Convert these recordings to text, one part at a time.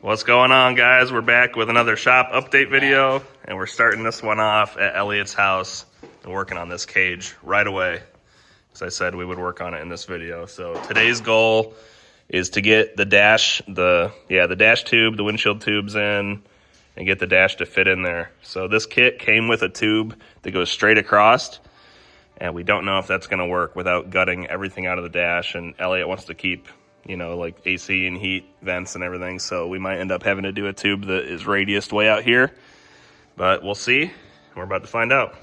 What's going on, guys? We're back with another shop update video, and we're starting this one off at Elliot's house and working on this cage right away. As I said, we would work on it in this video. So today's goal is to get the dash, the dash tube, the windshield tubes in, and get the dash to fit in there. So this kit came with a tube that goes straight across, and we don't know if that's going to work without gutting everything out of the dash. And Elliott wants to keep, you know, like AC and heat vents and everything. So we might end up having to do a tube that is radiused way out here, but we'll see. We're about to find out.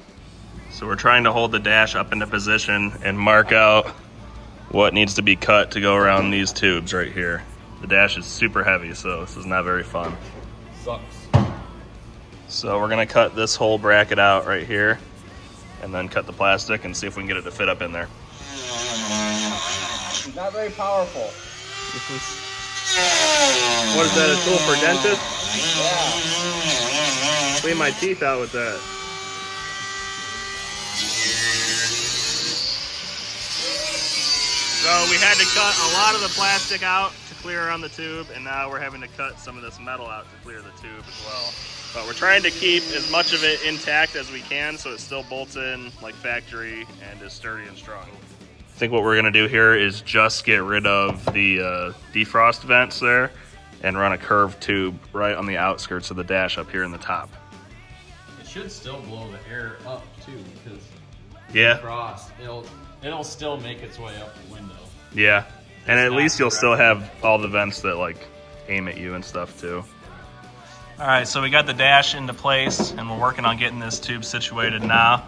So we're trying to hold the dash up into position and mark out what needs to be cut to go around these tubes right here. The dash is super heavy, so this is not very fun. Sucks. So we're gonna cut this whole bracket out right here and then cut the plastic and see if we can get it to fit up in there. Not very powerful. What is that, a tool for dentists? Yeah. Clean my teeth out with that. So we had to cut a lot of the plastic out to clear around the tube, and now we're having to cut some of this metal out to clear the tube as well. But we're trying to keep as much of it intact as we can so it still bolts in like factory and is sturdy and strong. I think what we're gonna do here is just get rid of the defrost vents there and run a curved tube right on the outskirts of the dash up here in the top. It should still blow the air up too, because Yeah. frost, it'll still make its way up the window. Yeah, and It's at not least you'll still direct. have all the vents that like aim at you and stuff too. All right, so we got the dash into place and we're working on getting this tube situated now.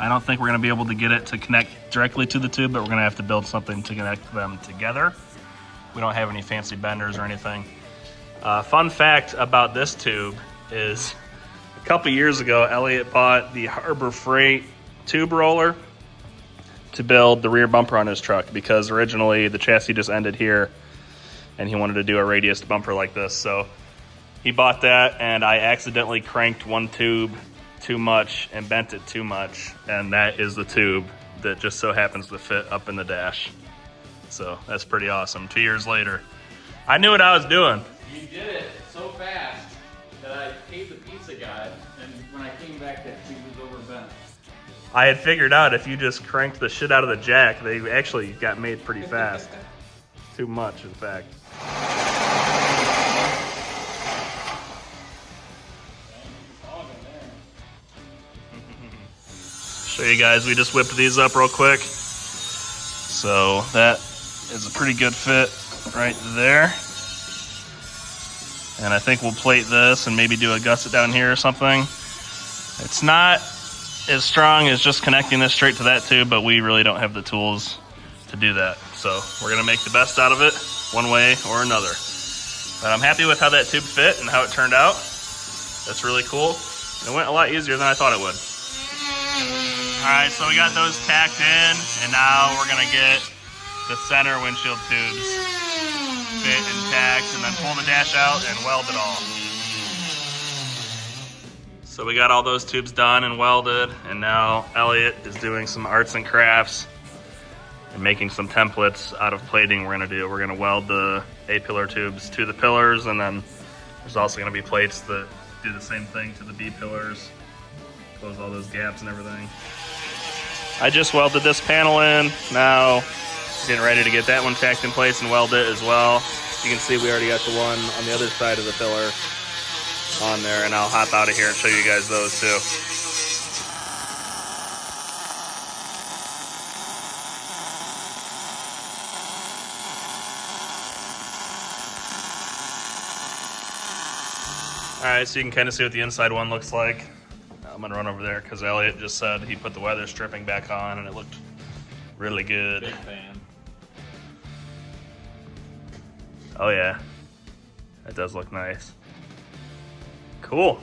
I don't think we're gonna be able to get it to connect directly to the tube, but we're gonna have to build something to connect them together. We don't have any fancy benders or anything. Fun fact about this tube is a couple years ago, Elliott bought the Harbor Freight tube roller to build the rear bumper on his truck because originally the chassis just ended here and he wanted to do a radius bumper like this. So he bought that, and I accidentally cranked one tube too much and bent it too much, and that is the tube that just so happens to fit up in the dash. So that's pretty awesome. 2 years later, I knew what I was doing. You did it so fast that I paid the pizza guy, and when I came back, that tube was overbent. I had figured out if you just cranked the shit out of the jack, they actually got made pretty fast. Too much, in fact. Show you guys, we just whipped these up real quick. So that is a pretty good fit right there. And I think we'll plate this and maybe do a gusset down here or something. It's not as strong as just connecting this straight to that tube, but we really don't have the tools to do that. So we're gonna make the best out of it one way or another. But I'm happy with how that tube fit and how it turned out. That's really cool. It went a lot easier than I thought it would. All right, so we got those tacked in, and now we're gonna get the center windshield tubes fit intact and then pull the dash out and weld it all. So we got all those tubes done and welded, and now Elliott is doing some arts and crafts and making some templates out of plating we're gonna weld the A-pillar tubes to the pillars, and then there's also gonna be plates that do the same thing to the B pillars, close all those gaps and everything. I just welded this panel in, now getting ready to get that one tacked in place and weld it as well. You can see we already got the one on the other side of the pillar on there, and I'll hop out of here and show you guys those too. All right, so you can kind of see what the inside one looks like. I'm gonna run over there because Elliott just said he put the weather stripping back on and it looked really good. Big fan. Oh yeah, that does look nice. Cool.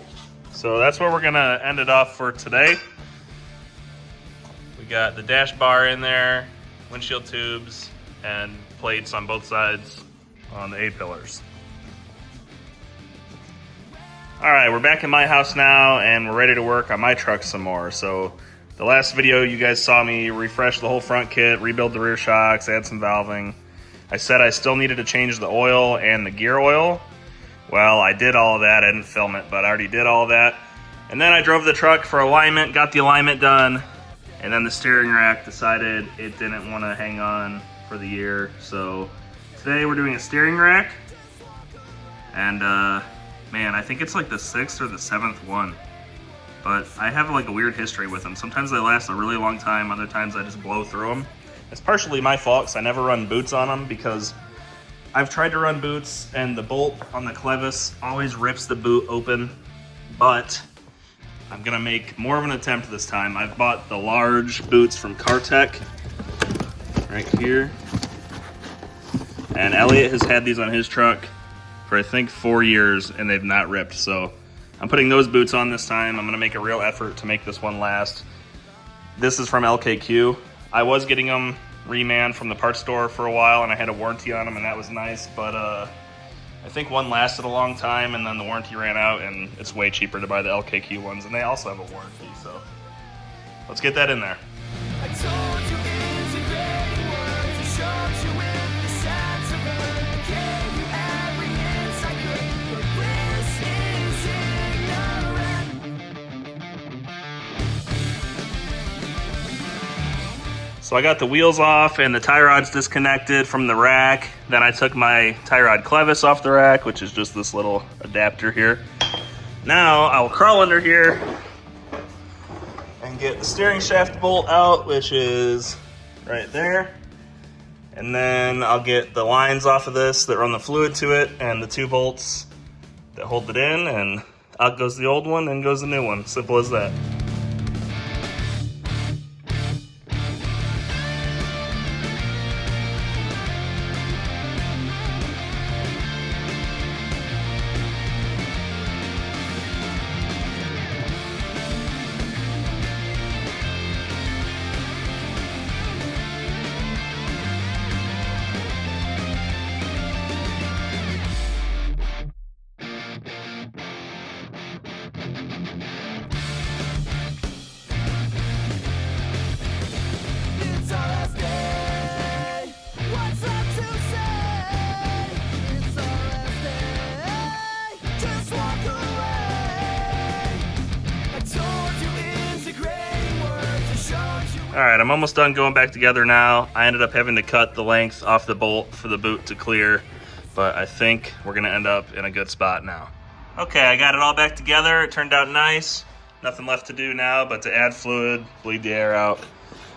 So that's where we're gonna end it off for today. We got the dash bar in there, windshield tubes, and plates on both sides on the A-pillars. All right, we're back in my house now and we're ready to work on my truck some more. So the last video you guys saw me refresh the whole front kit, rebuild the rear shocks, add some valving. I said I still needed to change the oil and the gear oil. Well, I did all of that. I didn't film it, but I already did all of that. And then I drove the truck for alignment, got the alignment done, and then the steering rack decided it didn't want to hang on for the year. So today we're doing a steering rack. And man, I think it's like the 6th or the 7th one. But I have like a weird history with them. Sometimes they last a really long time, other times I just blow through them. It's partially my fault because I never run boots on them, because I've tried to run boots and the bolt on the clevis always rips the boot open. But I'm gonna make more of an attempt this time. I've bought the large boots from Cartech right here. And Elliott has had these on his truck for I think 4 years and they've not ripped. So I'm putting those boots on this time. I'm gonna make a real effort to make this one last. This is from LKQ. I was getting them remanned from the parts store for a while and I had a warranty on them and that was nice, but I think one lasted a long time and then the warranty ran out and it's way cheaper to buy the LKQ ones and they also have a warranty, so let's get that in there. I told you integrating words, I showed you with the sense of it, I gave you every inch I could, but this is ignorant. So I got the wheels off and the tie rods disconnected from the rack. Then I took my tie rod clevis off the rack, which is just this little adapter here. Now I'll crawl under here and get the steering shaft bolt out, which is right there. And then I'll get the lines off of this that run the fluid to it and the 2 bolts that hold it in, and out goes the old one and goes the new one. Simple as that. It's our last day, what's left to say? It's our last day, just walk away. I told you integrating words, I showed you. All right, I'm almost done going back together now. I ended up having to cut the length off the bolt for the boot to clear, but I think we're gonna end up in a good spot now. Okay, I got it all back together. It turned out nice. Nothing left to do now but to add fluid, bleed the air out,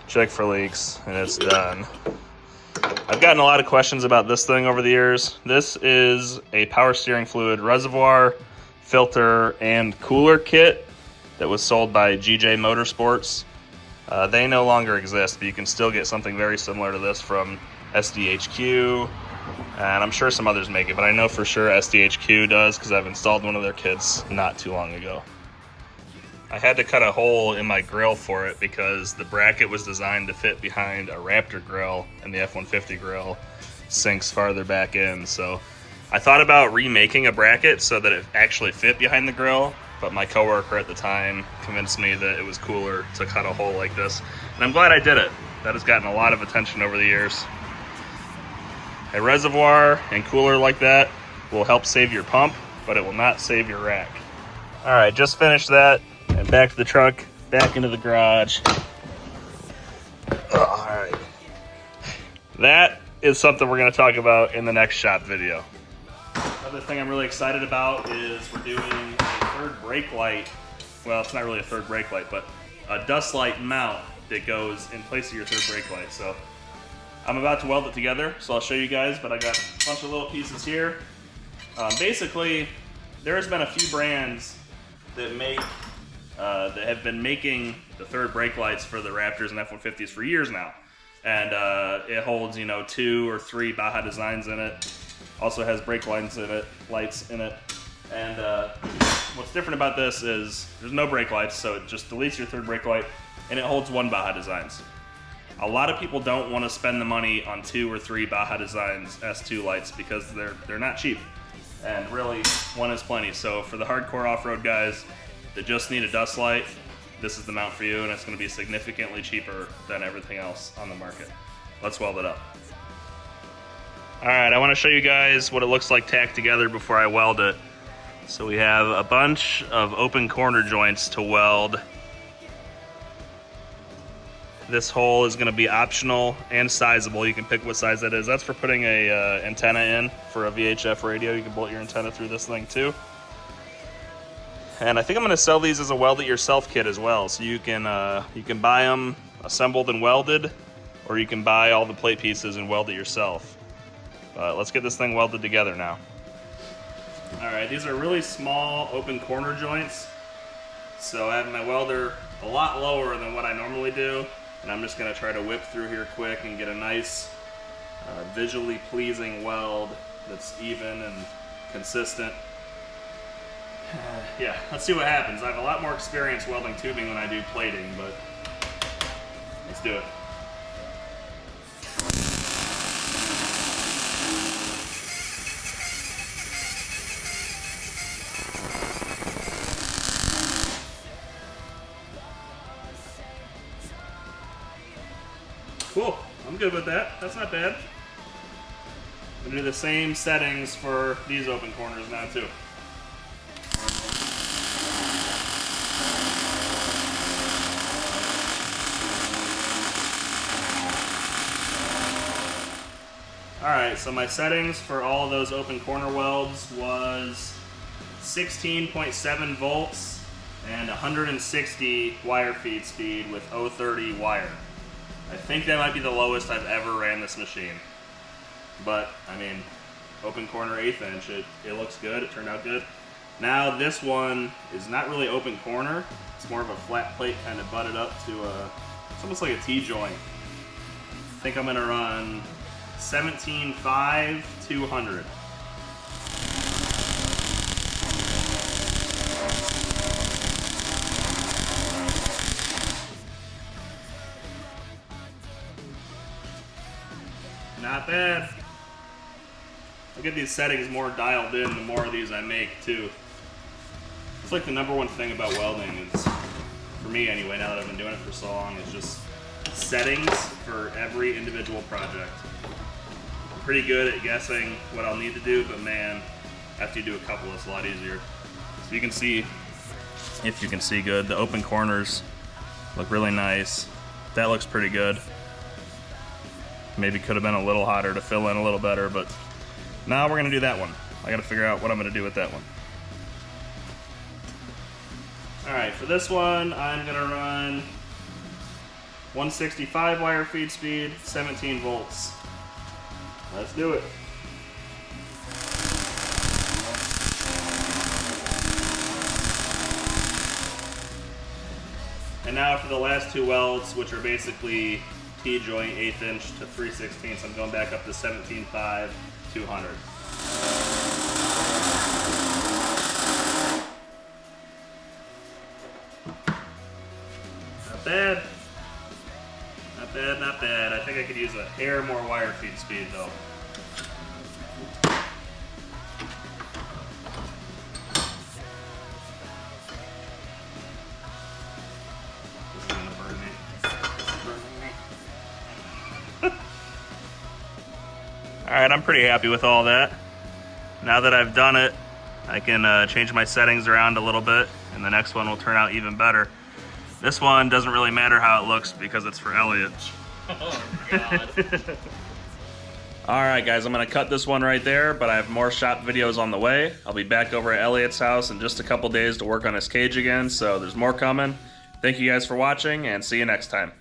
check for leaks, and it's done. I've gotten a lot of questions about this thing over the years. This is a power steering fluid reservoir, filter, and cooler kit that was sold by GJ Motorsports. They no longer exist, but you can still get something very similar to this from SDHQ, and I'm sure some others make it, but I know for sure SDHQ does because I've installed one of their kits not too long ago. I had to cut a hole in my grill for it because the bracket was designed to fit behind a Raptor grill and the F150 grill sinks farther back in. So I thought about remaking a bracket so that it actually fit behind the grill, but my coworker at the time convinced me that it was cooler to cut a hole like this. And I'm glad I did it. That has gotten a lot of attention over the years. A reservoir and cooler like that will help save your pump, but it will not save your rack. All right, just finished that. And back to the truck, back into the garage. All right. That is something we're going to talk about in the next shop video. Another thing I'm really excited about is we're doing a third brake light. Well, it's not really a third brake light, but a dust light mount that goes in place of your third brake light. So I'm about to weld it together, so I'll show you guys, but I got a bunch of little pieces here. Basically, there has been a few brands that that have been making the third brake lights for the Raptors and F150s for years now. And it holds, 2 or 3 Baja designs in it. Also has brake lines in it, lights in it. And what's different about this is there's no brake lights, so it just deletes your third brake light, and it holds 1 Baja designs. A lot of people don't want to spend the money on 2 or 3 Baja designs S2 lights because they're not cheap. And really, 1 is plenty. So for the hardcore off-road guys that just need a dust light, this is the mount for you, and it's going to be significantly cheaper than everything else on the market. Let's weld it up. All right, I want to show you guys what it looks like tacked together before I weld it. So we have a bunch of open corner joints to weld. This hole is going to be optional and sizable. You can pick what size that is. That's for putting a antenna in for a VHF radio. You can bolt your antenna through this thing too. And I think I'm going to sell these as a weld it yourself kit as well. So you can buy them assembled and welded, or you can buy all the plate pieces and weld it yourself. Let's get this thing welded together now. All right, these are really small open corner joints. So I have my welder a lot lower than what I normally do. And I'm just gonna try to whip through here quick and get a nice, visually pleasing weld that's even and consistent. Yeah, let's see what happens. I have a lot more experience welding tubing than I do plating, but let's do it. Cool, I'm good with that. That's not bad. I'm gonna do the same settings for these open corners now too. Alright, so my settings for all of those open corner welds was 16.7 volts and 160 wire feed speed with 030 wire. I think that might be the lowest I've ever ran this machine. But, I mean, open corner 1/8 inch, it looks good, it turned out good. Now this one is not really open corner, it's more of a flat plate kind of butted up to it's almost like a T-joint. I think I'm gonna run 17.5 200. Not bad. I'll get these settings more dialed in the more of these I make too. It's like the #1 thing about welding is, for me anyway, now that I've been doing it for so long, is just settings for every individual project. I'm pretty good at guessing what I'll need to do, but man, after you do a couple, it's a lot easier. So you can see, if you can see good, the open corners look really nice. That looks pretty good. Maybe could have been a little hotter to fill in a little better, but now we're gonna do that one. I gotta figure out what I'm gonna do with that one. All right, for this one, I'm gonna run 165 wire feed speed, 17 volts. Let's do it. And now for the last two welds, which are basically T-joint 1/8 inch to 3/16, I'm going back up to 17.5 200. Not bad. Not bad, not bad. I think I could use a hair more wire feed speed though. This is gonna burn me. This is burning me. Alright, I'm pretty happy with all that. Now that I've done it, I can change my settings around a little bit, and the next one will turn out even better. This one doesn't really matter how it looks because it's for Elliotts. Oh, God. Alright guys, I'm going to cut this one right there, but I have more shop videos on the way. I'll be back over at Elliotts' house in just a couple days to work on his cage again, so there's more coming. Thank you guys for watching, and see you next time.